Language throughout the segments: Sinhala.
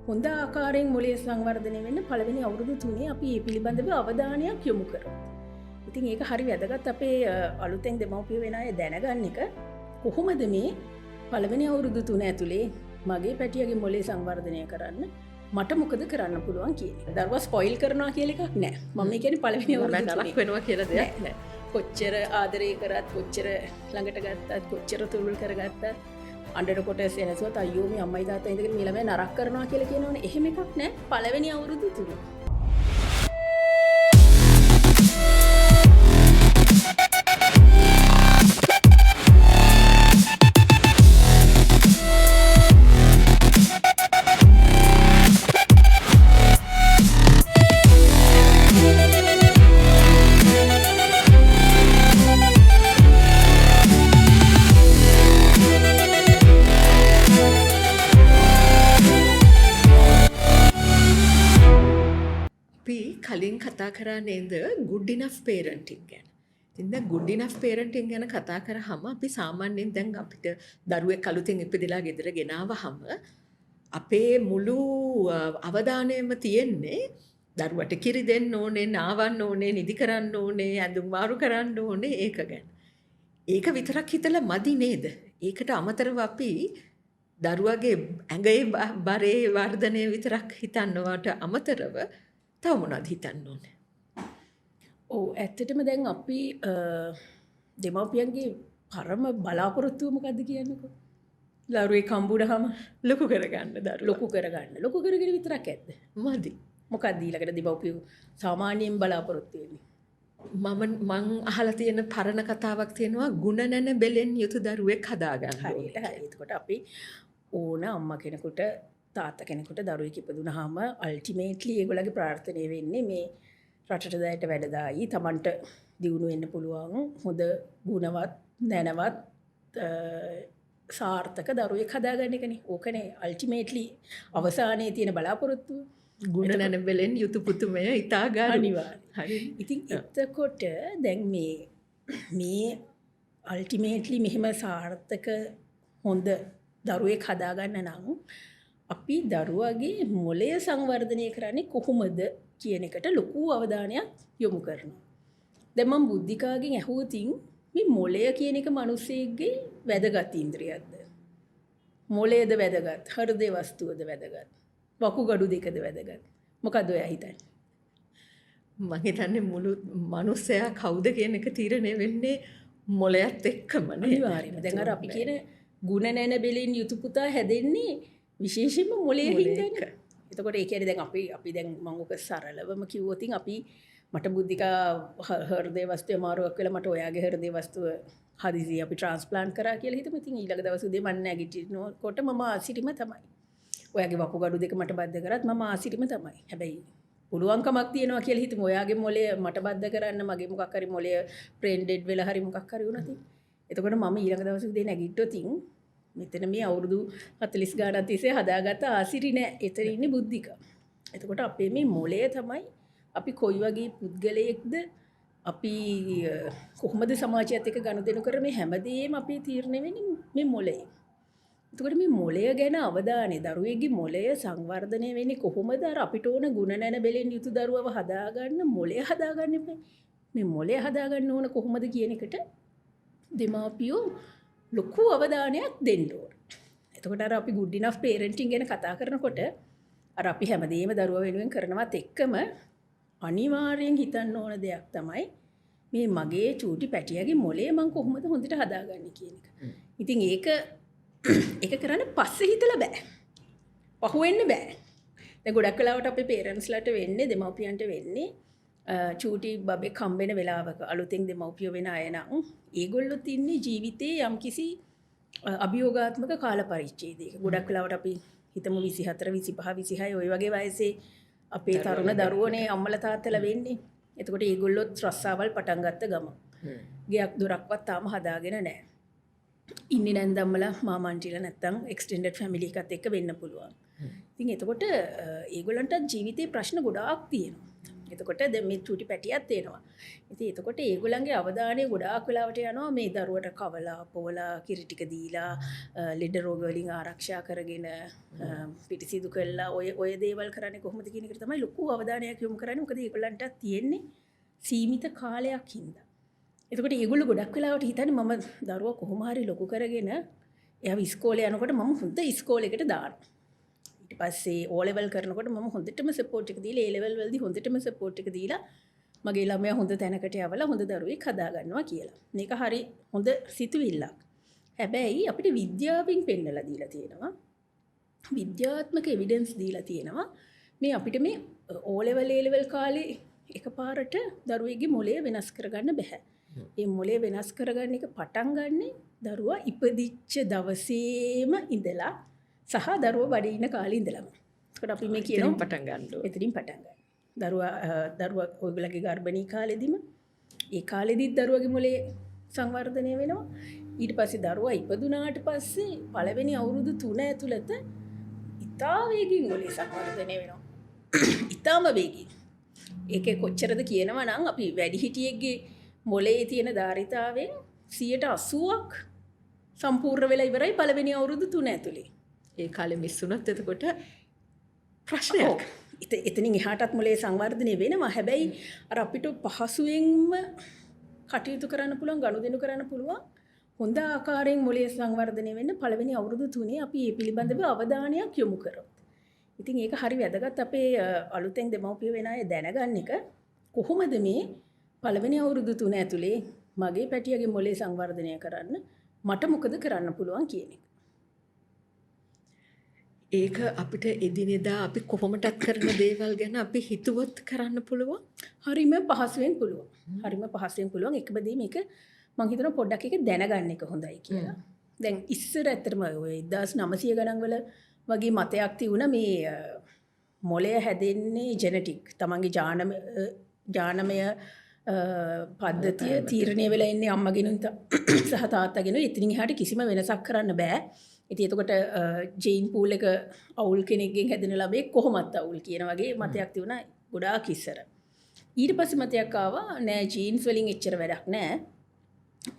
හොඳ ආකාරයෙන් මොලේ සංවර්ධනය වෙන්න පළවෙනි අවුරුදු 3 අපි මේ පිළිබඳව අවධානයක් යොමු කරමු. ඉතින් ඒක හරි වැදගත් අපේ අලුතෙන් දෙමව්පිය වෙන අය දැනගන්න එක කොහොමද මේ පළවෙනි අවුරුදු 3 ඇතුලේ මගේ පැටියගේ මොලේ සංවර්ධනය කරන්න මට මොකද කරන්න පුළුවන් කියන්නේ. දරුවා ස්පොයිල් කරනවා කියලා එකක් නෑ. මම කියන්නේ පළවෙනි අවුරුදු නරක වෙනවා කියලා දෙයක් නෑ. කොච්චර ආදරය කරත් කොච්චර ළඟට ගත්තත් කොච්චර තුරුල් කරගත්තත් අන්ඩරකොට සෙනසුවත් අයෝ මේ අම්මයි තාත්තා ඉඳගෙන මේ ළමයා නරක කරනවා කියලා කියනවනේ. එහෙම එකක් නෑ. පළවෙනි අවුරුදු 3. කලින් කතා කරා නේද good enough parenting ගැන. ඉතින් දැන් good enough parenting ගැන කතා කරාම අපි සාමාන්‍යයෙන් දැන් අපිට දරුවෙක් අලුතෙන් ඉපදිලා ගෙදර ගෙනාවහම අපේ මුළු අවධානයම තියෙන්නේ දරුවට කිරි දෙන්න ඕනේ, නාවන්න ඕනේ, නිදි කරන්න ඕනේ, ඇඳුම් මාරු කරන්න ඕනේ ඒක ගැන. ඒක විතරක් හිතලා මදි නේද? ඒකට අමතරව අපි දරුවගේ ඇඟේ බරේ වර්ධනය විතරක් හිතන්නවට අමතරව තව මොනවද හිතන්න ඕනේ? ඔව් ඇත්තටම දැන් අපි දෙමව්පියන්ගේ පරම බලාපොරොත්තුව මොකද්ද කියන්නකෝ? දරුවෙක් හම්බුනහම ලොකු කරගන්න දරුවා. ලොකු කරගන්න. ලොකු කරගෙන විතරක් ඇද්ද? මදි. මොකක්ද ඊළඟට දෙමව්පියෝ සාමාන්‍යයෙන් බලාපොරොත්තු වෙන්නේ? මං අහලා තියෙන පරණ කතාවක් තියෙනවා ගුණ නැන බෙලෙන් යුතු දරුවෙක් හදාගන්න. හරියට හරි. එතකොට අපි ඕන අම්මා කෙනෙකුට තාත්තා කෙනෙකුට දරුවෙක් ඉපදුනහම අල්ටිමේට්ලි ඒගොල්ලගේ ප්‍රාර්ථනාව වෙන්නේ මේ රටට දැයට වැඩදායි Tamanට දියුණු වෙන්න පුළුවන් හොඳ ගුණවත් නැනවත් සාර්ථක දරුවෙක් හදාගන්න එකනේ. ඕකනේ අල්ටිමේට්ලි අවසානයේ තියෙන බලාපොරොත්තුව. ගුණ නැන බෙලෙන් යුතු පුතුමය ඉතා ගන්න. අනිවාර්යයෙන්. හරි. ඉතින් එතකොට දැන් මේ අල්ටිමේට්ලි මෙහෙම සාර්ථක හොඳ දරුවෙක් හදාගන්න නම් අපි දරුවගේ මොලය සංවර්ධනය කරන්නේ කොහොමද කියන එකට ලොකු අවධානයක් යොමු කරනවා. දැන් මම බුද්ධිකාගෙන් ඇහුවතින් මේ මොලය කියන එක මිනිස්සෙගේ වැදගත් ඉන්ද්‍රියක්ද? මොලයද වැදගත්? හෘදේ වස්තුවද වැදගත්? වකුගඩු දෙකද වැදගත්? මොකද ඔයා හිතන්නේ? මම හිතන්නේ මුළු මිනිස්සයා කවුද කියන එක තීරණය වෙන්නේ මොලයත් එක්කම නේ. අනිවාර්යයෙන්ම. දැන් අර අපි කියන ගුණ නැන බෙලෙන් යුතු පුතා හැදෙන්නේ විශේෂයෙන්ම මොලේ හින්දානේ. එතකොට ඒ කියන්නේ දැන් අපි දැන් මම ඔක සරලවම කිව්වොතින් අපි මට බුද්ධිකා හෘදේ වස්තුවේ මාරුවක් වෙලා මට ඔයාගේ හෘදේ වස්තුව හදිසියෙ අපි ට්‍රාන්ස්ප්ලාන්ට් කරා කියලා හිතමු. ඉතින් ඊළඟ දවස් උදේ මම නැගිටිනකොට මම ආසිරිම තමයි. ඔයාගේ වකුගඩු දෙක මට බද්ධ කරත් මම ආසිරිම තමයි. හැබැයි පුළුවන්කමක් තියෙනවා කියලා හිතමු. ඔයාගේ මොලය මට බද්ධ කරන්න මගේ මොකක් හරි මොලය බ්‍රේන් ඩෙඩ් වෙලා හරි මොකක් හරි වුණා තින්. එතකොට මම ඊළඟ දවස් උදේ නැගිට්ටොතින් මෙතන මේ අවුරුදු 40 ගානක් තිස්සේ හදාගත්ත ආසිරි නෑ. එතන ඉන්නේ බුද්ධිකා. එතකොට අපේ මේ මොලය තමයි අපි කොයි වගේ පුද්ගලයෙක්ද අපි කොහොමද සමාජයත් එක්ක ගනුදෙනු කර මේ හැමදේම අපේ තීරණය වෙන්නේ මේ මොලේ. එතකොට මේ මොලය ගැන අවධානය දරුවෙක්ගේ මොලය සංවර්ධනය වෙන්නේ කොහොමද? අර අපිට ඕන ගුණ නැන බෙලෙන් යුතු දරුවව හදාගන්න මොලය හදාගන්න එපා. මේ මොලය හදාගන්න ඕන කොහොමද කියන එකට දෙමාපියෝ ලොකු අවධානයක් දෙන්න ඕන. එතකොට අර අපි good enough parenting ගැන කතා කරනකොට අර අපි හැමදේම දරුවා වෙනුවෙන් කරනවත් එක්කම අනිවාර්යෙන් හිතන්න ඕන දෙයක් තමයි මේ මගේ චූටි පැටියාගේ මොලේ මම කොහොමද හොඳට හදාගන්නේ කියන එක. ඉතින් ඒක කරන්න පස්සේ හිතලා බෑ. පහු වෙන්න බෑ. දැන් ගොඩක් වෙලාවට අපේ පේරන්ට්ස්ලාට වෙන්නේ දෙමව්පියන්ට වෙන්නේ චූටි බබෙක් හම්බෙන වෙලාවක අලුතෙන් දෙමව්පියෝ වෙන අය නම් ඒගොල්ලොත් ඉන්නේ ජීවිතේ යම්කිසි අභියෝගාත්මක කාල පරිච්ඡේදයක. ගොඩක් වෙලාවට අපි හිතමු 24 25 26 ওই වගේ වයසේ අපේ තරුණ දරුවෝනේ අම්මලා තාත්තලා වෙන්නේ. එතකොට ඒගොල්ලොත් රස්සාවල් පටන් ගත්ත ගම. ගයක් දොරක්වත් තාම හදාගෙන නැහැ. ඉන්නේ නැන්දම්මලා මාමන්ටිලා නැත්තම් එක්ස්ටෙන්ඩඩ් ෆැමිලි එකත් එක්ක වෙන්න පුළුවන්. ඉතින් එතකොට ඒගොල්ලන්ට ජීවිතේ ප්‍රශ්න ගොඩාක් තියෙනවා. එතකොට දැන් මේ චූටි පැටියක් තියෙනවා. ඉතින් එතකොට ඒගොල්ලන්ගේ අවධානය ගොඩාක් වෙලාවට යනවා මේ දරුවට කවලා පොවලා කිරි ටික දීලා ලෙඩ රෝග වලින් ආරක්ෂා කරගෙන පිටිසිදු කළා ඔය දේවල් කරන්නේ කොහොමද කියන එකට තමයි ලොකු අවධානයක් යොමු කරන්නේ. මොකද ඒගොල්ලන්ට තියෙන්නේ සීමිත කාලයක් හින්දා. එතකොට ඒගොල්ලෝ ගොඩක් වෙලාවට හිතන්නේ මම දරුවා කොහොම හරි ලොකු කරගෙන එයාව ඉස්කෝලේ යනකොට මම හොඳ ඉස්කෝලේකට දානවා. ඊට පස්සේ O level කරනකොට මම හොඳටම සපෝට් එක දීලා A level වලදී හොඳටම සපෝට් එක දීලා මගේ ළමයා හොඳ තැනකට යවලා හොඳ දරුවෙක් හදා ගන්නවා කියලා. මේක හරි හොඳ සිතුවිල්ලක්. හැබැයි අපිට විද්‍යාවෙන් පෙන්නලා දීලා තියෙනවා. විද්‍යාත්මක එවිඩන්ස් දීලා තියෙනවා. මේ අපිට මේ O level A level කාලේ එකපාරට දරුවෙක්ගේ මොළය වෙනස් කරගන්න බෑ. මේ මොළය වෙනස් කරගන්න එක පටන් ගන්නේ දරුවා ඉපදිච්ච දවසේම ඉඳලා සහ දරුවා බඩේ ඉන්න කාලේ ඉඳලම. ඒකට අපි මේ කියනවා පටන් ගන්න ඕනේ. එතනින් පටන් ගන්න. දරුවා ඔයගලගේ ගර්භණී කාලෙදිම ඒ කාලෙදිත් දරුවගේ මොළේ සංවර්ධනය වෙනවා. ඊට පස්සේ දරුවා ඉපදුනාට පස්සේ පළවෙනි අවුරුදු 3 ඇතුළත ඉතා වේගින් මොළේ සංවර්ධනය වෙනවා. ඉතාම වේගින්. ඒකේ කොච්චරද කියනවා නම් අපි වැඩිහිටියෙක්ගේ මොළේ තියෙන ධාරිතාවෙන් 80%ක් සම්පූර්ණ වෙලා ඉවරයි පළවෙනි අවුරුදු 3 ඇතුළේ. ඒ කාලේ මිස් වුණත් එතකොට ප්‍රශ්නයක්. එතනින් එහාටත් මොළේ සංවර්ධනය වෙනවා. හැබැයි අර අපිට පහසුවෙන්ම කටයුතු කරන්න පුළුවන්, ගනුදෙනු කරන්න පුළුවන් හොඳ ආකාරයෙන් මොළේ සංවර්ධනය වෙන්න පළවෙනි අවුරුදු 3 අපි මේ පිළිබඳව අවධානයක් යොමු කරොත්. ඉතින් ඒක හරි වැදගත් අපේ අලුතෙන් දෙමව්පිය වෙන අය දැනගන්න එක කොහොමද මේ පළවෙනි අවුරුදු 3 ඇතුලේ මගේ පැටියගේ මොළේ සංවර්ධනය කරන්න මට මොකද කරන්න පුළුවන් කියන එක. ඒක අපිට එදිනෙදා අපි කොහොමදත් කරන දේවල් ගැන අපි හිතුවත් කරන්න පුළුවන්. හරිම පහසුවෙන් පුළුවන්. හරිම පහසුවෙන් පුළුවන්. එකම දේ මේක මම හිතනවා පොඩ්ඩක් ඒක දැනගන්න එක හොඳයි කියලා. දැන් ඉස්සර ඇත්තටම ඔය 1900 ගණන් වල වගේ මතයක් තියුණා මේ මොළය හැදෙන්නේ ජෙනටික්. තමන්ගේ ජානමය පද්ධතිය තීරණය වෙලා ඉන්නේ අම්මගෙනුයි සහ තාත්තගෙනුයි. එතනින් එහාට කිසිම වෙනසක් කරන්න බෑ. ඉතින් එතකොට ජීන් පූල් එක අවුල් කෙනෙක්ගෙන් හැදෙන ළමයෙක් කොහොමත් අවුල් කියන වගේ මතයක් තියුණා ගොඩාක් ඉස්සර. ඊට පස්සේ මතයක් ආවා නෑ ජීන්ස් වලින් එච්චර වැඩක් නෑ.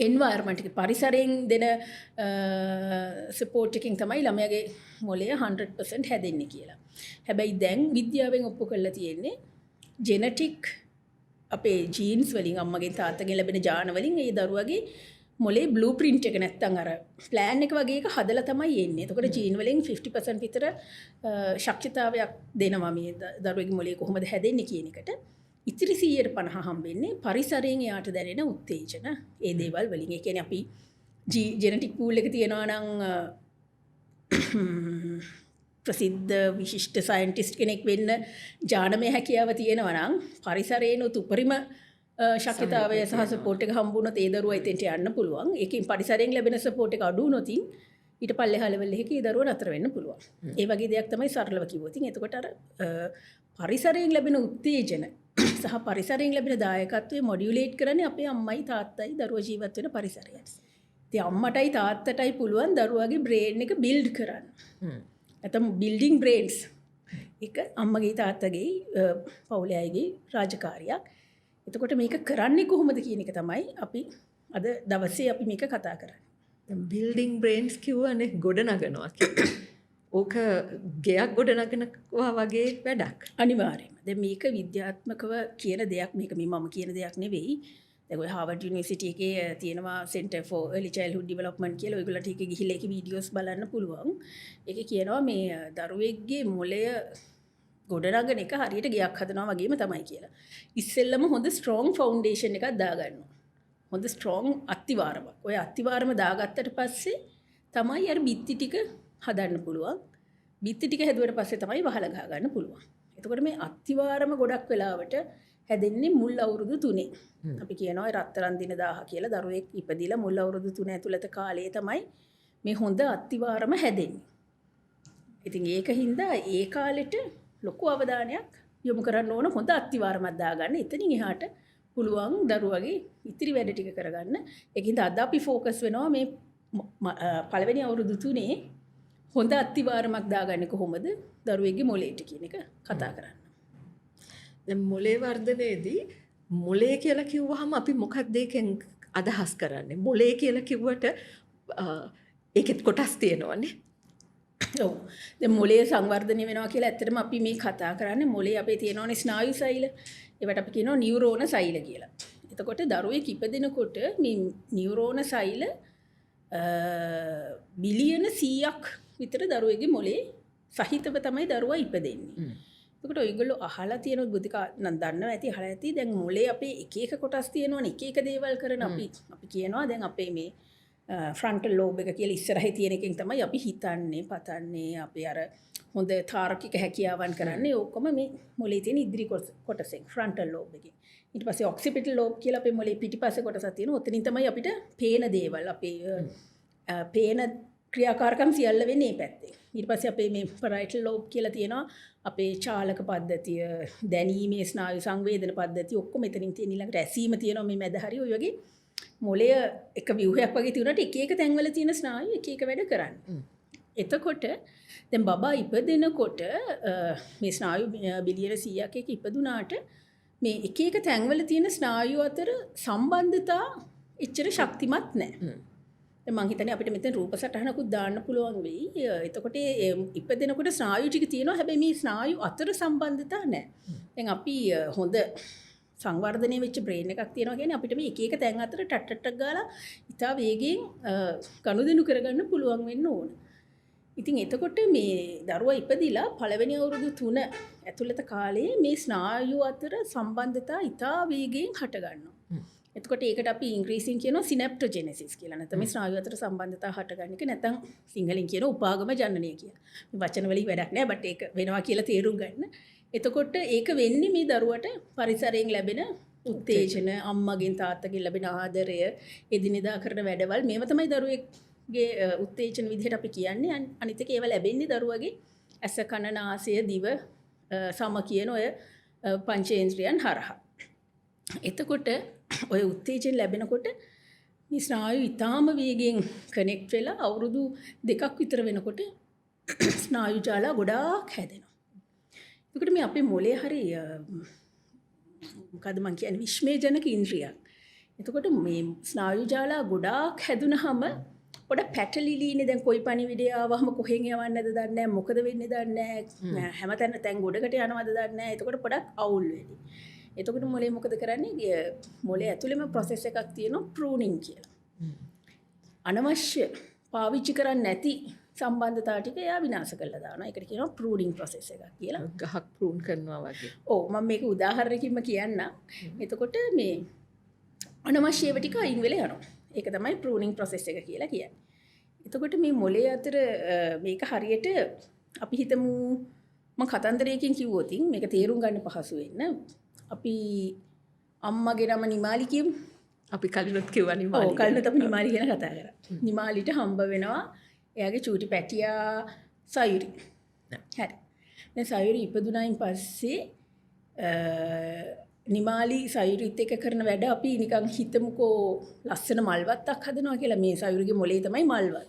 එන්වයරන්මන්ට් එක පරිසරයෙන් දෙන සපෝට් එකකින් තමයි ළමයාගේ මොළය 100% හැදෙන්නේ කියලා. හැබැයි දැන් විද්‍යාවෙන් ඔප්පු කරලා තියෙන්නේ ජෙනටික් අපේ ජීන්ස් වලින් අම්මගෙන් තාත්තගෙන් ලැබෙන ජාන වලින් ඒ දරුවගේ මොලේ බ්ලූ ප්‍රින්ට් එක නැත්තම් අර ප්ලෑන් එක වගේ එක හදලා තමයි එන්නේ. එතකොට ජීන් වලින් 50% විතර ශක්තිතාවයක් දෙනවා මේ දරුවෙගේ මොලේ කොහොමද හැදෙන්නේ කියන එකට. ඉතිරි 150 හම්බෙන්නේ පරිසරයෙන් එයාට දැනෙන උත්තේජන ඒ දේවල් වලින්. ඒ කියන්නේ අපි ජෙනටික් පූල් එක තියනවා නම් ප්‍රසිද්ධ විශිෂ්ට සයන්ටිස්ට් කෙනෙක් වෙන්න ජානමය හැකියාව තියෙනවා නම් පරිසරයේනොත් උපරිම ශක්තිතාවය සහ සපෝට් එක හම්බුනොත් ඒ දරුවා එතෙන්ට යන්න පුළුවන්. ඒකෙන් පරිසරයෙන් ලැබෙන සපෝට් එක අඩු වුණොත් ඊට පල්ලෙහා ලෙවල් එකේ ඒ දරුවා නතර වෙන්න පුළුවන්. ඒ වගේ දෙයක් තමයි සරලව කිව්වොත්. එතකොට අර පරිසරයෙන් ලැබෙන උත්තේජන සහ පරිසරයෙන් ලැබෙන දායකත්වය මොඩියුලේට් කරන්නේ අපේ අම්මයි තාත්තයි දරුවා ජීවත් වෙන පරිසරය. ඉතින් අම්මටයි තාත්තටයි පුළුවන් දරුවාගේ බ්‍රේන් එක බිල්ඩ් කරන්න. නැත්නම් බිල්ඩින් බ්‍රේන්ස් එක අම්මගේ තාත්තගේ පවුලේ අයගේ රාජකාරියක්. එතකොට මේක කරන්නේ කොහොමද කියන එක තමයි අපි අද දවසේ අපි මේක කතා කරන්නේ. බිල්ඩින් බ්‍රේන්ස් කිව්වනේ ගොඩනගනවා කියලා. ඕක ගෙයක් ගොඩනගනවා වගේ වැඩක්. අනිවාර්යයෙන්ම. දැන් මේක විද්‍යාත්මකව කියන දෙයක් මේක මම කියන දෙයක් නෙවෙයි. දැන් ඔය හාවර්ඩ් යුනිවර්සිටි එකේ තියෙනවා Center for Early Childhood Development කියලා. ඔයගොල්ලන්ට ඒකේ ගිහිල්ලා ඒකේ වීඩියෝස් බලන්න පුළුවන්. ඒකේ කියනවා මේ දරුවෙක්ගේ මොළය ගොඩනගන එක හරියට ගයක් හදනවා වගේම තමයි කියලා. ඉස්සෙල්ලම හොඳ ස්ට්‍රෝං ෆවුන්ඩේෂන් එකක් දාගන්නවා. හොඳ ස්ට්‍රෝං අත්තිවාරමක්. ඔය අත්තිවාරම දාගත්තට පස්සේ තමයි අර බිත්ති ටික හදන්න පුළුවන්. බිත්ති ටික හැදුවට පස්සේ තමයි වහලා ගහ ගන්න පුළුවන්. එතකොට මේ අත්තිවාරම ගොඩක් වෙලාවට හැදෙන්නේ මුල් අවුරුදු 3. අපි කියනවා රත්තරන් දින 1000 කියලා. දරුවෙක් ඉපදිලා මුල් අවුරුදු 3 ඇතුළත කාලයේ තමයි මේ හොඳ අත්තිවාරම හැදෙන්නේ. ඉතින් ඒකින්ද ඒ කාලෙට ලොකු අවධානයක් යොමු කරන්න ඕන හොඳ අත්තිවාරමක් දාගන්න. එතනින් එහාට පුළුවන් දරුවගේ ඉතිරි වැඩ ටික කරගන්න. ඒකින්ද අද අපි ફોකස් වෙනවා මේ පළවෙනි අවුරුදු 3 හොඳ අත්තිවාරමක් දාගන්නේ කොහොමද දරුවෙක්ගේ මොළේට කියන එක කතා කරන්න. දැන් මොලේ වර්ධනයේදී මොලේ කියලා කිව්වහම අපි මොකක්ද ඒකෙන් අදහස් කරන්නේ? මොලේ කියලා කිව්වට ඒකෙත් කොටස් තියෙනවනේ. ඔව්. දැන් මොලේ සංවර්ධනය වෙනවා කියලා ඇත්තටම අපි මේ කතා කරන්නේ මොලේ අපේ තියෙනවනේ ස්නායු සෛල. ඒවට අපි කියනවා නියුරෝන සෛල කියලා. එතකොට දරුවෙක් ඉපදෙනකොට මේ නියුරෝන සෛල බිලියන 100ක් විතර දරුවෙගේ මොලේ සහිතව තමයි දරුවා ඉපදෙන්නේ. එතකොට ඔයගොල්ලෝ අහලා තියෙන බුද්ධික නම් දන්නවා ඇති අහලා ඇති දැන් මොලේ අපේ එක එක කොටස් තියෙනවනේ එක එක දේවල් කරන අපි කියනවා දැන් අපේ මේ ෆ්‍රන්ටල් ලෝබ් එක කියලා ඉස්සරහේ තියෙන එකෙන් තමයි අපි හිතන්නේ පතන්නේ අපි අර හොඳ තාර්කික හැකියාවන් කරන්නේ ඔක්කොම මේ මොලේ තියෙන ඉදිරි කොටසෙන් ෆ්‍රන්ටල් ලෝබ් එකේ. ඊට පස්සේ ඔක්සිපිටල් ලෝබ් කියලා අපේ මොලේ පිටිපස්සේ කොටසක් තියෙනවා. ඔතනින් තමයි අපිට පේන දේවල් අපේ පේන ක්‍රියාකාරකම් සියල්ල වෙන්නේ මේ පැත්තේ. ඊට පස්සේ අපේ මේ පරයිටල් ලෝබ් කියලා තියෙනවා අපේ චාලක පද්ධතිය, දැනීමේ ස්නායු සංවේදන පද්ධතිය ඔක්කොම මෙතනින් තියෙන ඊළඟට ඇසීම තියෙනවා මේ මැද හරිය ඔය වගේ මොලය එක ව්‍යුහයක් වගේ තියුණාට එක එක තැන්වල තියෙන ස්නායු එක එක වැඩ කරන්නේ. එතකොට දැන් බබා ඉපදෙනකොට මේ ස්නායු බිලියන 100ක් එක ඉපදුනාට මේ එක එක තැන්වල තියෙන ස්නායු අතර සම්බන්ධතා එච්චර ශක්තිමත් නැහැ. දැන් මං හිතන්නේ අපිට මෙතන රූප සටහනකුත් දාන්න පුළුවන් වෙයි. එතකොට ඉපදෙනකොට ස්නායු ටික තියෙනවා. හැබැයි මේ ස්නායු අතර සම්බන්ධතා නැහැ. දැන් අපි හොඳ සංවර්ධනය වෙච්ච බ්‍රේන් එකක් තියෙනවා කියන්නේ අපිට මේ එක එක තැන් අතර ටට්ටක් ගාලා ඉතා වේගෙන් ගනුදෙනු කරගන්න පුළුවන් වෙන්න ඕන. ඉතින් එතකොට මේ දරුවා ඉපදිලා පළවෙනි අවුරුදු 3 ඇතුළත කාලේ මේ ස්නායු අතර සම්බන්ධතා ඉතා වේගෙන් හට ගන්නවා. එතකොට ඒකට අපි ඉංග්‍රීසියෙන් කියනවා සිනැප්ටොජෙනෙසිස් කියලා. නැත්නම් මේ ස්නායු අතර සම්බන්ධතා හටගන්න එක නැත්නම් සිංහලෙන් කියන උපාගම ජනනය කියලා. මේ වචන වලින් වැඩක් නැහැ බට් ඒක වෙනවා කියලා තේරුම් ගන්න. එතකොට ඒක වෙන්නේ මේ දරුවට පරිසරයෙන් ලැබෙන උත්තේජන, අම්මගෙන් තාත්තගෙන් ලැබෙන ආදරය, එදිනෙදා කරන වැඩවල් මේව තමයි දරුවෙක්ගේ උත්තේජන විදිහට අපි කියන්නේ. අනිත් එක ඒව ලැබෙන්නේ දරුවගේ ඇස, කන, නාසය, දිව සම කියන ඔය පංචේන්ද්‍රයන් හරහා. එතකොට ඔය උත්තේජන ලැබෙනකොට මේ ස්නායු ඉතාම වේගෙන් කනෙක්ට් වෙලා අවුරුදු 2ක් විතර වෙනකොට ස්නායු ජාලා ගොඩාක් හැදෙනවා. එතකොට මේ අපේ මොලේ හරි මොකද මං කියන්නේ විශ්මේජනක ඉන්ද්‍රියක්. එතකොට මේ ස්නායු ජාලා ගොඩාක් හැදුනහම පොඩ පැටලිලිනේ දැන් කොයි පණිවිඩය ආවම කොහෙන් යවන්නද දන්නේ නැහැ මොකද වෙන්නේ දන්නේ නැහැ හැමතැන තැන් ගොඩකට යනවද දන්නේ නැහැ. එතකොට පොඩක් අවුල් වෙන්නේ. එතකොට මොලේ මොකද කරන්නේ? මොලේ ඇතුළේම ප්‍රොසෙස් එකක් තියෙනවා ප්‍රූනින් කියලා. අනවශ්‍ය පාවිච්චි කරන්නේ නැති සම්බන්ධතා ටික එයා විනාශ කරලා දානවා. ඒකට කියනවා ප්‍රූනින් ප්‍රොසෙස් එකක් කියලා. ගහක් ප්‍රූන් කරනවා වගේ. ඔව් මම මේක උදාහරණයකින්ම කියන්නම්. එතකොට මේ අනවශ්‍ය ඒවා ටික අයින් වෙලා යනවා. ඒක තමයි ප්‍රූනින් ප්‍රොසෙස් එක කියලා කියන්නේ. එතකොට මේ මොලේ අතර මේක හරියට අපි හිතමු මම කතන්දරයකින් කිව්වොත් මේක තේරුම් ගන්න පහසු වෙන්න අපි අම්මගේ නම නිමාලි කියමු. අපි කලිනුත් කිව්වා නිමාලි. ඔව් කලිනුත් අපි නිමාලි ගැන කතා කරා. නිමාලිට හම්බ වෙනවා එයාගේ චූටි පැටියා සයුරි. හරි. දැන් සයුරි ඉපදුනායින් පස්සේ නිමාලි සයුරිත් එක්ක කරන වැඩ අපි නිකන් හිතමුකෝ ලස්සන මල්වත්තක් හදනවා කියලා. මේ සයුරිගේ මොලේ තමයි මල්වත්.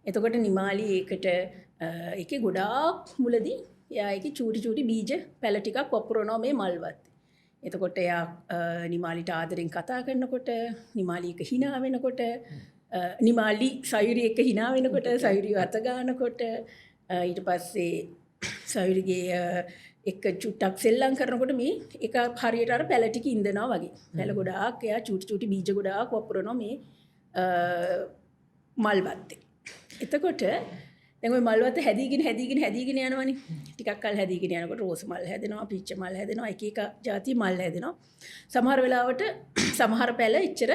එතකොට නිමාලි ඒකට ඒකේ ගොඩාක් මුලදී එයා ඒකේ චූටි බීජ පැල ටිකක් වපුරනවා මේ මල්වත්. එතකොට එයා නිමාලිට ආදරෙන් කතා කරනකොට නිමාලි එක hina වෙනකොට නිමාලි සයුරි එක hina වෙනකොට සයුරිව අත ගන්නකොට ඊට පස්සේ සයුරිගේ එක චුට්ටක් සෙල්ලම් කරනකොට මේ එක හරියට අර පැල ටික ඉඳනවා වගේ. පැල ගොඩාක් එයා චූටි බීජ ගොඩාක් වපුරනවා මේ මල්වත්තේ. එතකොට දැන් ওই මල්වත්ත හැදීගෙන යනවනේ. ටිකක් කල් හැදීගෙන යනකොට රෝස මල් හැදෙනවා, පීච්ච මල් හැදෙනවා, එක එක ಜಾති මල් හැදෙනවා. සමහර වෙලාවට සමහර පැල ඉච්චර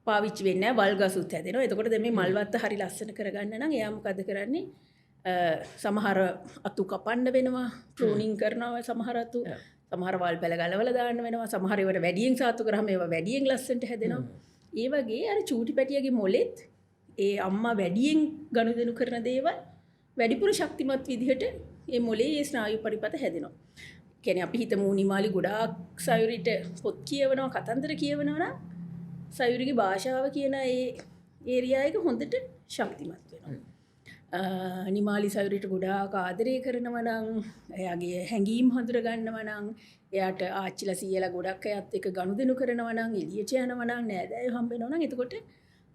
පාවිච්චි වෙන්නේ නැහැ, වල් ගසුත් හැදෙනවා. එතකොට දැන් මේ මල්වත්ත හරි ලස්සන කරගන්න නම් එයා මොකද කරන්නේ? සමහර අතු කපන්න වෙනවා, ප්‍රූනින් කරනවා සමහර අතු. සමහර වල් පැල ගලවලා දාන්න වෙනවා. සමහර ඒවට වැඩියෙන් සාතු කරාම ඒවා වැඩියෙන් ලස්සනට හැදෙනවා. ඒ වගේ අර චූටි පැටියගේ මොලෙත් ඒ අම්මා වැඩියෙන් ගනුදෙනු කරන දේවල් වැඩිපුර ශක්තිමත් විදිහට ඒ මොලේ ඒ ස්නායු පරිපත හැදෙනවා. කියන්නේ අපි හිතමු නිමාලි ගොඩාක් සයුරිට පොත් කියවනවා, කතන්දර කියවනවා නම් සයුරිගේ භාෂාව කියන ඒ ඒරියා එක හොඳට ශක්තිමත් වෙනවා. නිමාලි සයුරිට ගොඩාක් ආදරය කරනවා නම් එයාගේ හැඟීම් හඳුරගන්නවා නම් එයාට ආච්චිලා සීයලා ගොඩක් අයත් එක්ක ගනුදෙනු කරනවා නම් එළියට යනවා නම් නෑදෑයෝ හම්බ වෙනවා නම් එතකොට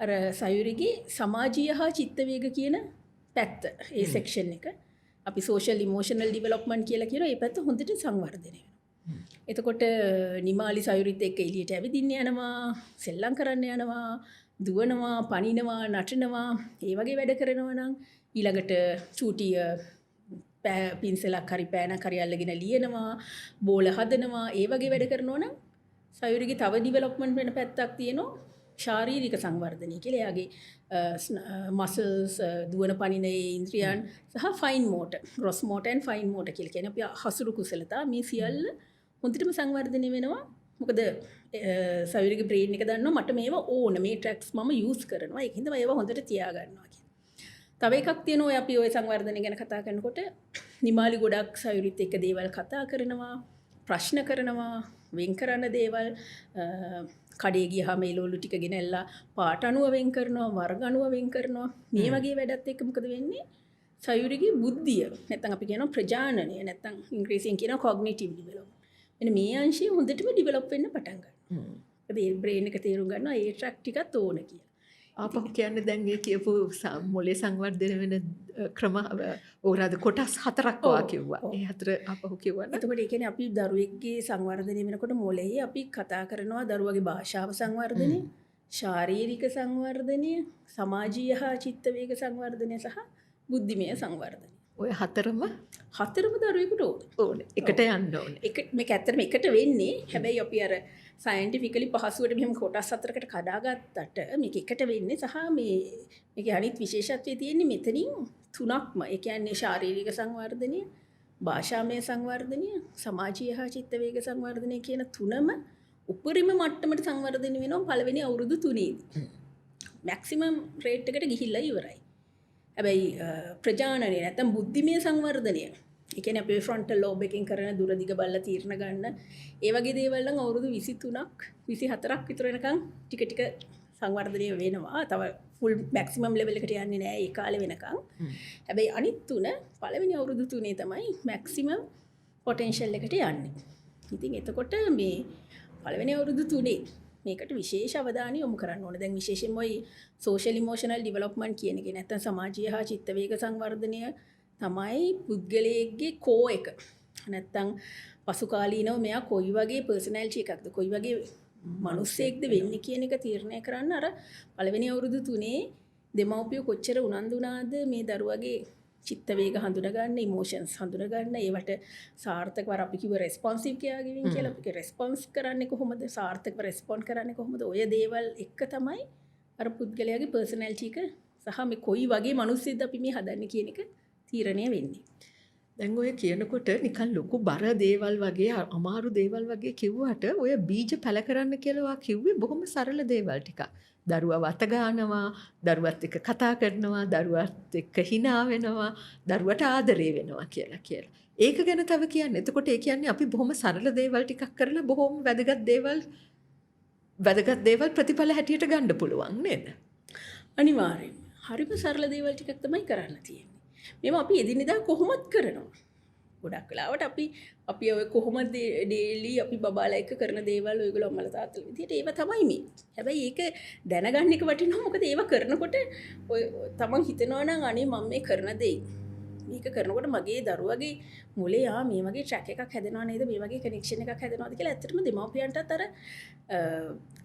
අර සයුරිගේ සමාජීය හා චිත්ත වේග කියන පැත්ත ඒ සෙක්ෂන් එක අපි සෝෂල් ඉමෝෂනල් ඩිවෙලොප්මන්ට් කියලා කියන ඒ පැත්ත හොඳට සංවර්ධනය වෙනවා. එතකොට නිමාලි සයුරිත් එක්ක එළියට ඇවිදින්න යනවා, සෙල්ලම් කරන්න යනවා, දුවනවා, පනිනවා, නටනවා, ඒ වගේ වැඩ කරනවා නම් ඊළඟට චූටිය පින්සලක් හරි පෑනක් හරි අල්ලගෙන ලියනවා, බෝල හදනවා, ඒ වගේ වැඩ කරනවා නම් සයුරිගේ තව ඩිවෙලොප්මන්ට් වෙන පැත්තක් තියෙනවා ශාරීරික සංවර්ධනය කියලා. එයාගේ මසල්ස් දුවන පනින ඉන්ද්‍රියන් සහ fine motor, gross motor and fine motor කියලා කියන්නේ අපි හසුරු කුසලතා මේ සියල්ල හොඳටම සංවර්ධනය වෙනවා. මොකද සයුරිගේ බ්‍රේන් එක දන්නවා මට මේවා ඕන, මේ ට්‍රැක්ස් මම යූස් කරනවා, ඒකින්ද මම ඒවා හොඳට තියාගන්නවා කියලා. තව එකක් තියෙනවා අපි ওই සංවර්ධනය ගැන කතා කරනකොට නිමාලි ගොඩක් සයුරිත් එක්ක දේවල් කතා කරනවා, ප්‍රශ්න කරනවා, වෙන් කරන දේවල් කඩේ ගියාම ඒලෝලු ටික ගෙනල්ලා පාට අණුව වෙන් කරනවා, වර්ග අණුව වෙන් කරනවා. මේ වගේ වැඩත් එක්ක මොකද වෙන්නේ? සයුරිගේ බුද්ධිය නැත්නම් අපි කියනවා ප්‍රජානනය නැත්නම් ඉංග්‍රීසියෙන් කියනවා කොග්නිටිව් ඩිවෙලොප්මන්ට්. මෙන්න මේ අංශය හොඳටම ඩිවෙලොප් වෙන්න පටන් ගන්නවා. ඒ බ්‍රේන් එක තේරුම් ගන්නවා ඒ ට්‍රැක් ටිකත් ඕන කියලා. ආපහු කියන්නේ දැන් ඒ කියපු මොලේ සංවර්ධන වෙන ක්‍රම ඕරාද කොටස් 4ක් වා කිව්වා. ඒ 4 ආපහු කිව්වනේ. එතකොට ඒ කියන්නේ අපි දරුවෙක්ගේ සංවර්ධනය වෙනකොට මොලේ අපි කතා කරනවා දරුවගේ භාෂාව සංවර්ධනය, ශාරීරික සංවර්ධනය, සමාජීය හා චිත්ත වේග සංවර්ධනය සහ බුද්ධිමය සංවර්ධනය. ඔය හතරම දරුවෙකුට ඕනේ. එකට යන්න ඕනේ. මේක ඇත්තටම එකට වෙන්නේ. හැබැයි අපි අර සයන්ටිෆිකලි පහසුවට මෙහෙම කොටස් 4කට කඩාගත්තට මේක එකට වෙන්නේ සහ මේකේ අනිත් විශේෂත්වය තියෙන්නේ මෙතනින් 3ක්ම. ඒ කියන්නේ ශාරීරික සංවර්ධනය, භාෂාමය සංවර්ධනය, සමාජීය හා චිත්ත වේග සංවර්ධනය කියන 3ම උපරිම මට්ටමට සංවර්ධනය වෙනවා පළවෙනි අවුරුදු 3ේදී. මැක්සිමම් රේට් එකට ගිහිල්ලා ඉවරයි. හැබැයි ප්‍රජානනය නැත්නම් බුද්ධිමය සංවර්ධනය, ඒ කියන්නේ අපේ ෆ්‍රොන්ටල් ලෝබ් එකෙන් කරන දුර දිග බලලා තීරණ ගන්න ඒ වගේ දේවල් නම් අවුරුදු 23ක් 24ක් විතර වෙනකන් ටික ටික සංවර්ධනය වෙනවා. තව ෆුල් මැක්සිමම් ලෙවල් එකට යන්නේ නැහැ ඒ කාලේ වෙනකන්. හැබැයි අනිත් 3 පළවෙනි අවුරුදු 3 තමයි මැක්සිමම් පොටෙන්ෂල් එකට යන්නේ. ඉතින් එතකොට මේ පළවෙනි අවුරුදු 3 මේකට විශේෂ අවධානය යොමු කරන්න ඕනේ. දැන් විශේෂයෙන්ම ওই සෝෂල් ඉමෝෂනල් ඩිවෙලොප්මන්ට් කියන එක නැත්නම් සමාජීය හා චිත්ත වේග සංවර්ධනය තමයි පුද්ගලයෙක්ගේ කෝ එක. නැත්තම් පසු කාලීනව මෙයා කොයි වගේ පර්සනැලිටි එකක්ද, කොයි වගේ මිනිස්සෙක්ද වෙන්නේ කියන එක තීරණය කරන්න අර පළවෙනි අවුරුදු 3 දෙමව්පියෝ කොච්චර උනන්දු වුණාද මේ දරුවගේ චිත්ත වේග හඳුනගන්න, ඉමෝෂන්ස් හඳුනගන්න, ඒවට සාර්ථකව අපි කිව්ව රෙස්පොන්සිව් කියාගින් කියලා අපි රෙස්පොන්ස් කරන්නේ කොහොමද, සාර්ථකව රෙස්පොන්ඩ් කරන්නේ කොහොමද, ඔය දේවල් එක තමයි අර පුද්ගලයාගේ පර්සනැලිටි එක සහ මේ කොයි වගේ මිනිස්සෙක්ද අපි මේ හදන්නේ කියන එක තීරණය වෙන්නේ. දැන් ඔය කියනකොට නිකන් ලොකු බර දේවල් වගේ අමාරු දේවල් වගේ කිව්වට ඔය බීජ පැල කරන්න කියලා කිව්වේ බොහොම සරල දේවල් ටිකක්. දරුවා වත ගන්නවා, දරුවත් එක්ක කතා කරනවා, දරුවත් එක්ක hina වෙනවා, දරුවට ආදරේ වෙනවා කියලා. ඒක ගැන තව කියන්නේ. එතකොට ඒ කියන්නේ අපි බොහොම සරල දේවල් ටිකක් කරලා බොහොම වැදගත් දේවල් ප්‍රතිඵල හැටියට ගන්න පුළුවන් නේද? අනිවාර්යයෙන්. හරිම සරල දේවල් ටිකක් තමයි කරන්න තියෙන්නේ. මේවා අපි එදිනෙදා කොහොමද කරනවා? ගොඩක් වෙලාවට අපි ඔය කොහොමද ඩේලි අපි බබාලා එක්ක කරන දේවල් ඔයගොල්ලෝ අම්මලා තාත්තලා විදිහට ඒව තමයි මේ. හැබැයි ඒක දැනගන්න එක වටිනවා. මොකද ඒව කරනකොට ඔය තමන් හිතනවා නම් අනේ මම මේ කරන දේ මේක කරනකොට මගේ දරුවගේ මොලේ මේ වගේ ට්‍රැක් එකක් හැදෙනවා නේද, මේ වගේ කනෙක්ෂන් එකක් හැදෙනවාද කියලා ඇත්තටම දෙමව්පියන්ටත් අර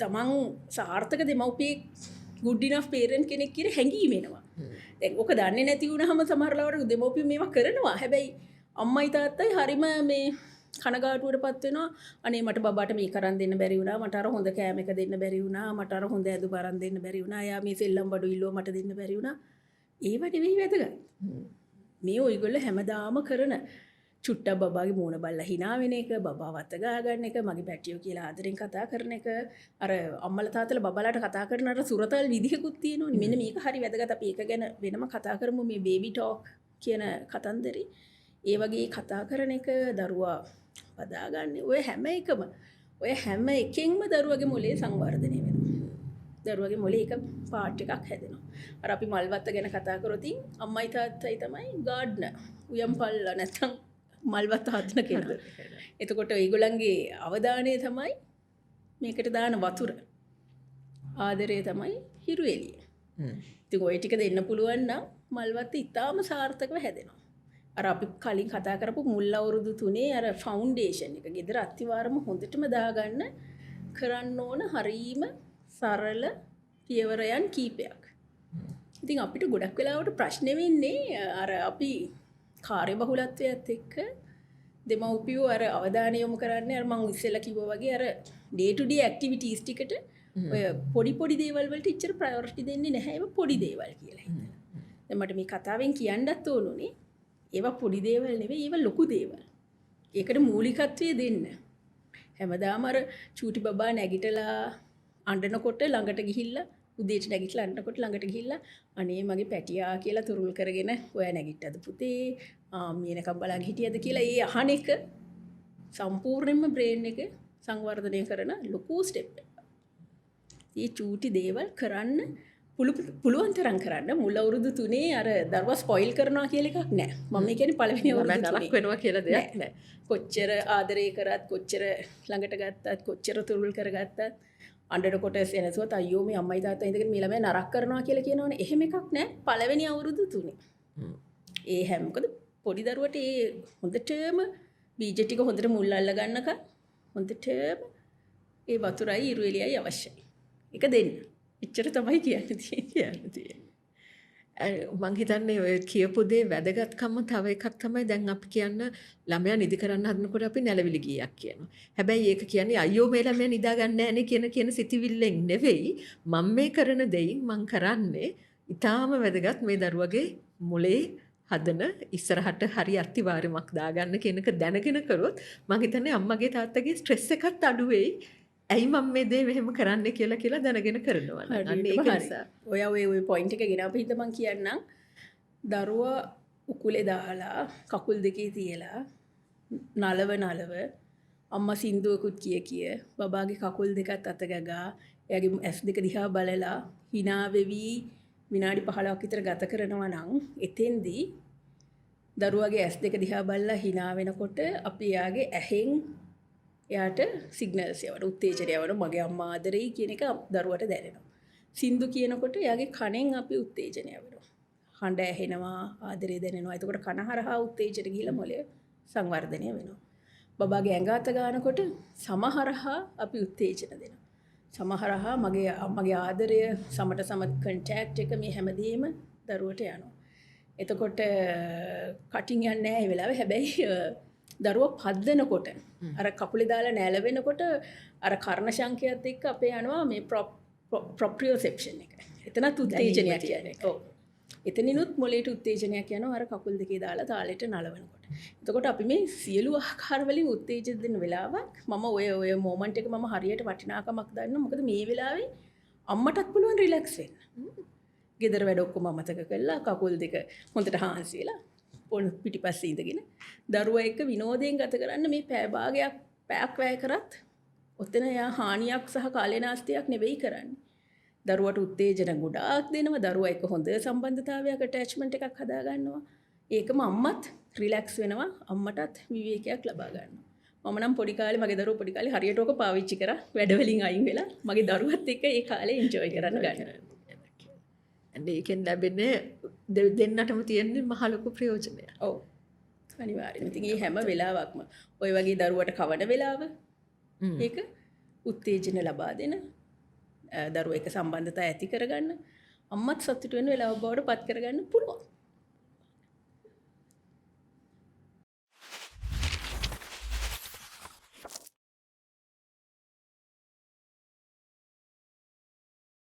තමන් සාර්ථක දෙමව්පියෙක් good enough parent කෙනෙක් කියන හැඟීම එනවා. දැන් ඔක දන්නේ නැති වුණාම සමහර ලාවට දෙමව්පියෝ මේවා කරනවා. හැබැයි අම්මයි තාත්තයි හරිම මේ කනගාටුවටපත් වෙනවා. අනේ මට බබාට මේක අරන් දෙන්න බැරි වුණා, මට අර හොඳ කෑම එක දෙන්න බැරි වුණා, මට අර හොඳ ඇඳුම අරන් දෙන්න බැරි වුණා, එයා මේ සෙල්ලම් බඩු ඉල්ලුවා මට දෙන්න බැරි වුණා. ඒව නෙවෙයි වැදගත්. මේ ඔයගොල්ලෝ හැමදාම කරන චුට්ටක් බබාගේ මූණ බලලා hina වෙන එක, බබා වත ගා ගන්න එක, මගේ පැටියෝ කියලා ආදරෙන් කතා කරන එක, අර අම්මලා තාත්තලා බබාලාට කතා කරන අර සුරතල් විදිහකුත් තියෙනවනේ. මෙන්න මේක හරි වැදගත්. අපි ඒක ගැන වෙනම කතා කරමු, මේ බේබි ටෝක් කියන කතන්දරේ. ඒ වගේ කතා කරන එක දරුවා බදාගන්නේ ඔය හැම එකෙන්ම දරුවගේ මොලේ සංවර්ධනය වෙනවා. දරුවගේ මොලේ එක පාට් එකක් හැදෙනවා. අර අපි මල්වත්ත ගැන කතා කරොත් අම්මයි තාත්තයි තමයි ගාඩ්නර්. උයම් පල්ලා නැත්තම් මල්වත්ත හදන කෙනා. එතකොට ඒගොල්ලන්ගේ අවධානය තමයි මේකට දාන වතුර. ආදරය තමයි හිරු එළිය. ඉතින් ඔය ටික දෙන්න පුළුවන් නම් මල්වත්ත ඉතාම සාර්ථකව හැදෙනවා. අර අපි කලින් කතා කරපු මුල් අවුරුදු 3 අර ෆවුන්ඩේෂන් එක ගෙදර අත්තිවාරම හොඳටම දාගන්න කරන්න ඕන හරීම සරල පියවරයන් කීපයක්. ඉතින් අපිට ගොඩක් වෙලාවට ප්‍රශ්න වෙන්නේ අර අපි කාර්යබහුලත්වයත් එක්ක දෙමව්පියෝ අර අවධානය යොමු කරන්නේ අර මම ඉස්සෙල්ලා කිව්වා වගේ අර ඩේ ටු ඩේ ඇක්ටිවිටීස් ටිකට ඔය පොඩි දේවල් වලට ඉච්චර ප්‍රයොරිටි දෙන්නේ නැහැ. ඒවා පොඩි දේවල් කියලා හිතලා. දැන් මට මේ කතාවෙන් කියන්නත් ඕනුනේ ඒවා පොඩි දේවල් නෙවෙයි ඒවා ලොකු දේවල්. ඒකට මූලිකත්වය දෙන්න. හැමදාම අර චූටි බබා නැගිටලා අඬනකොට ළඟට ගිහිල්ලා උදේට නැගිටලා අඬනකොට ළඟට ගිහිල්ලා අනේ මගේ පැටියා කියලා තුරුල් කරගෙන ඔයා නැගිට්ටද පුතේ මීනකම් බලන් හිටියද කියලා ඒ අහන එක සම්පූර්ණයෙන්ම බ්‍රේන් එක සංවර්ධනය කරන ලොකු ස්ටෙප් එකක්. මේ චූටි දේවල් කරන්න පුළුවන් තරම් කරන්න මුල් අවුරුදු 3 අර දරුවා ස්පොයිල් කරනවා කියලා එකක් නැහැ. මම කියන්නේ පළවෙනි අවුරුදු 3 නරක වෙනවා කියලා දෙයක් නැහැ. කොච්චර ආදරය කරත් කොච්චර ළඟට ගත්තත් කොච්චර තුරුල් කරගත්තත් අඬනකොට එනසුවත් අයියෝ මේ අම්මයි තාත්තා ඉඳගෙන මේ ළමයා නරක කරනවා කියලා කියනවනේ. එහෙම එකක් නැහැ පළවෙනි අවුරුදු 3. ඒ හැම මොකද පොඩි දරුවට ඒ හොඳටම බීජ ටික හොඳට මුල් අල්ල ගන්නකම් හොඳටම ඒ වතුරයි ඉරු එළියයි අවශ්‍යයි. ඒක දෙන්න. එච්චර තමයි කියන්නේ. මං හිතන්නේ ඔය කියපු දේ වැදගත්කම තව එකක් තමයි දැන් අපි කියන්න ළමයා නිදි කරන්න හදනකොට අපි නැලවිලි ගීයක් කියනවා. හැබැයි ඒක කියන්නේ අයියෝ මේ ළමයා නිදා ගන්න නැහැ නේ කියන සිතිවිල්ලෙන් නෙවෙයි මම මේ කරන දෙයින් මං කරන්නේ ඊටාම වැදගත් මේ දරුවගේ මොලේ හදන ඉස්සරහට හරි අත්තිවාරමක් දාගන්න කෙනක දැනගෙන කරොත් මං හිතන්නේ අම්මගේ තාත්තගේ ස්ට්‍රෙස් එකත් අඩු වෙයි. ඇයි මම මේ දේ මෙහෙම කරන්න කියලා දැනගෙන කරනවා. අන්න ඒක නිසා ඔය පොයින්ට් එක ගෙනාව හින්දා මං කියන්නම් දරුවා උකුලේ දාලා කකුල් දෙකේ තියලා නලව අම්මා සින්දුවකුත් කිය බබාගේ කකුල් දෙකත් අත ගගා එයාගේ ඇස් දෙක දිහා බලලා hina වෙවි විනාඩි 15ක් විතර ගත කරනවා නම් එතෙන්දී දරුවාගේ ඇස් දෙක දිහා බලලා hina වෙනකොට අපි එයාගේ ඇහෙන් එයාට සිග්නල්ස් යවන උත්තේජනය යවන මගේ අම්මා ආදරෙයි කියන එක දරුවට දැනෙනවා. සින්දු කියනකොට එයාගේ කනෙන් අපි උත්තේජනය යවනවා. හඬ ඇහෙනවා ආදරේ දැනෙනවා. එතකොට කන හරහා උත්තේජන ගිහිලා මොළය සංවර්ධනය වෙනවා. බබාගේ ඇඟ අත ගන්නකොට සමහරහා අපි උත්තේජන දෙනවා. සමහරහා මගේ අම්මගේ ආදරය සමට සම කන්ටැක්ට් එක මේ හැමදේම දරුවට යනවා. එතකොට කටින් යන්නේ නැහැ ඒ වෙලාවේ. හැබැයි දරුවා පද්දනකොට අර කකුලේ දාලා නැලවෙනකොට අර කර්ණ ශංකයත් එක්ක අපේ යනවා මේ ප්‍රොප්‍රියෝසෙප්ෂන් එක. එතනත් උත්තේජනයක් කියන්නේ. ඔව්. එතනිනුත් මොළයට උත්තේජනයක් යනවා අර කකුල් දෙකේ දාලා තාලෙට නලවනකොට. එතකොට අපි මේ සියලු ආකාර වලින් උත්තේජන දෙන වෙලාවක් මම ඔය මොමන්ට් එක මම හරියට වටිනාකමක් දන්නවා. මොකද මේ වෙලාවේ අම්මටත් පුළුවන් රිලැක්ස් වෙන්න. ගෙදර වැඩ ඔක්කොම අමතක කරලා කකුල් දෙක හොඳට හාන්සි වෙලා පොන් පිටිපස්සේ ඉඳගෙන දරුවා එක්ක විනෝදයෙන් ගත කරන්න මේ පැය භාගයක් පැයක් වැය කරත් ඔතන යා හානියක් සහ කාලේනාස්තියක් නෙවෙයි කරන්නේ. දරුවට උත්තේජන ගොඩාක් දෙනවා. දරුවා එක්ක හොඳ සම්බන්ධතාවයක් ඇටැච්මන්ට් එකක් හදා ගන්නවා. ඒකම අම්මත් රිලැක්ස් වෙනවා. අම්මටත් විවේකයක් ලබා ගන්නවා. මම නම් පොඩි කාලේ මගේ දරුවෝ පොඩි කාලේ හරියට ඕක පාවිච්චි කරා. වැඩ වලින් අයින් වෙලා මගේ දරුවත් එක්ක ඒ කාලේ එන්ජොයි කරන්න ගන්නවා. ඒකෙන් ලැබෙන්නේ දෙන්නටම තියෙන්නේ මහ ලොකු ප්‍රයෝජනයක්. ඔව්. අනිවාර්යයෙන්. ඉතින් මේ හැම වෙලාවකම ඔය වගේ දරුවට කවන වෙලාව ඒක උත්තේජන ලබා දෙන දරුවා එක්ක සම්බන්ධතාවය ඇති කරගන්න අම්මත් සතුටු වෙන වෙලාව බවට පත් කරගන්න පුළුවන්.